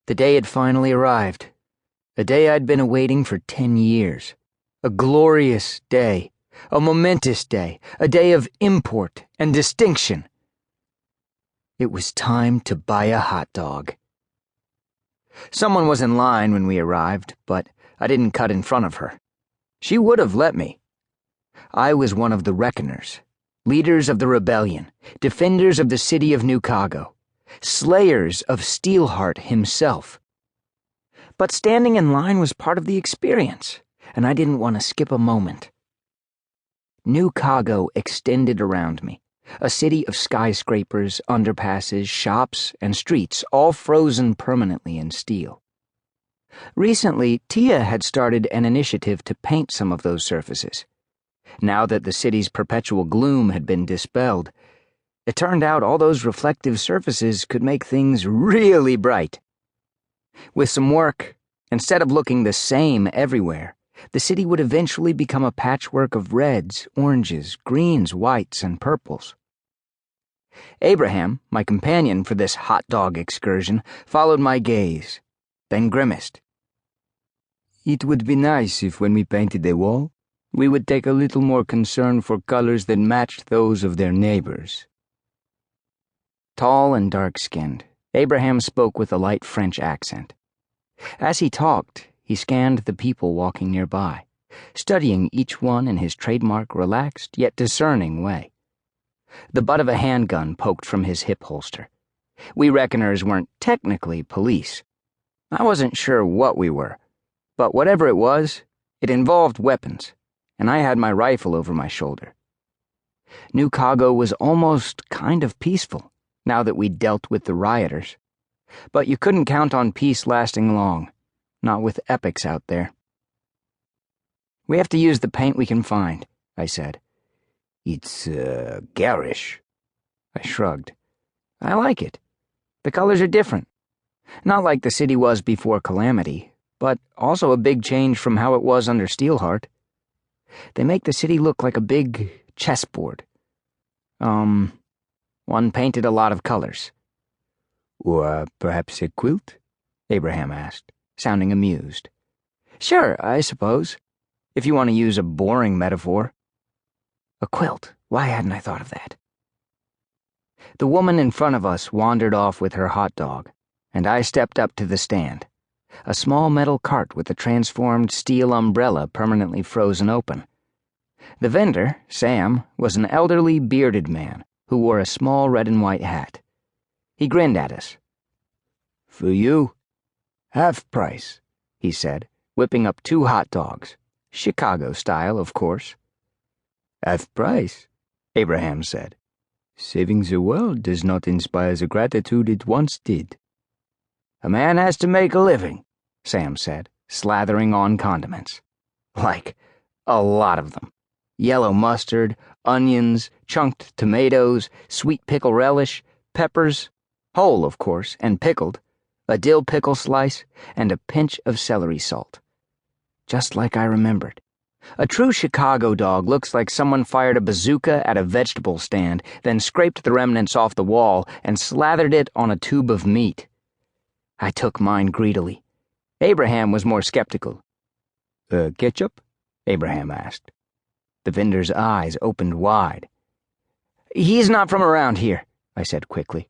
The day had finally arrived. A day I'd been awaiting for 10 years. A glorious day. A momentous day. A day of import and distinction. It was time to buy a hot dog. Someone was in line when we arrived, but I didn't cut in front of her. She would have let me. I was one of the Reckoners, leaders of the rebellion, defenders of the city of Newcago, slayers of Steelheart himself. But standing in line was part of the experience, and I didn't want to skip a moment. Newcago extended around me, a city of skyscrapers, underpasses, shops, and streets, all frozen permanently in steel. Recently, Tia had started an initiative to paint some of those surfaces. Now that the city's perpetual gloom had been dispelled, it turned out all those reflective surfaces could make things really bright. With some work, instead of looking the same everywhere, the city would eventually become a patchwork of reds, oranges, greens, whites, and purples. Abraham, my companion for this hot dog excursion, followed my gaze, then grimaced. "It would be nice if when we painted a wall, we would take a little more concern for colors that matched those of their neighbors." Tall and dark-skinned, Abraham spoke with a light French accent. As he talked, he scanned the people walking nearby, studying each one in his trademark relaxed yet discerning way. The butt of a handgun poked from his hip holster. We Reckoners weren't technically police. I wasn't sure what we were, but whatever it was, it involved weapons, and I had my rifle over my shoulder. Newcago was almost kind of peaceful, now that we'd dealt with the rioters. But you couldn't count on peace lasting long, not with epics out there. "We have to use the paint we can find," I said. "It's, garish." I shrugged. "I like it. The colors are different. Not like the city was before Calamity, but also a big change from how it was under Steelheart. They make the city look like a big chessboard. One painted a lot of colors." "Or perhaps a quilt?" Abraham asked, sounding amused. "Sure, I suppose, if you want to use a boring metaphor." A quilt. Why hadn't I thought of that? The woman in front of us wandered off with her hot dog, and I stepped up to the stand, a small metal cart with a transformed steel umbrella permanently frozen open. The vendor, Sam, was an elderly, bearded man who wore a small red and white hat. He grinned at us. "For you, half price," he said, whipping up 2 hot dogs, Chicago style, of course. "Half price," Abraham said. "Saving the world does not inspire the gratitude it once did." "A man has to make a living," Sam said, slathering on condiments. Like, a lot of them. Yellow mustard, onions, chunked tomatoes, sweet pickle relish, peppers, whole, of course, and pickled, a dill pickle slice, and a pinch of celery salt. Just like I remembered. A true Chicago dog looks like someone fired a bazooka at a vegetable stand, then scraped the remnants off the wall and slathered it on a tube of meat. I took mine greedily. Abraham was more skeptical. "Ketchup?" Abraham asked. The vendor's eyes opened wide. "He's not from around here," I said quickly.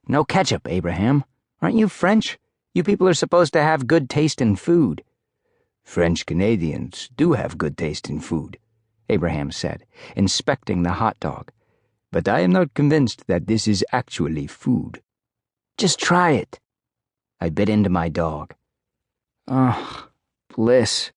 "No ketchup, Abraham. Aren't you French? You people are supposed to have good taste in food." "French Canadians do have good taste in food," Abraham said, inspecting the hot dog. "But I am not convinced that this is actually food." "Just try it." I bit into my dog. Bliss.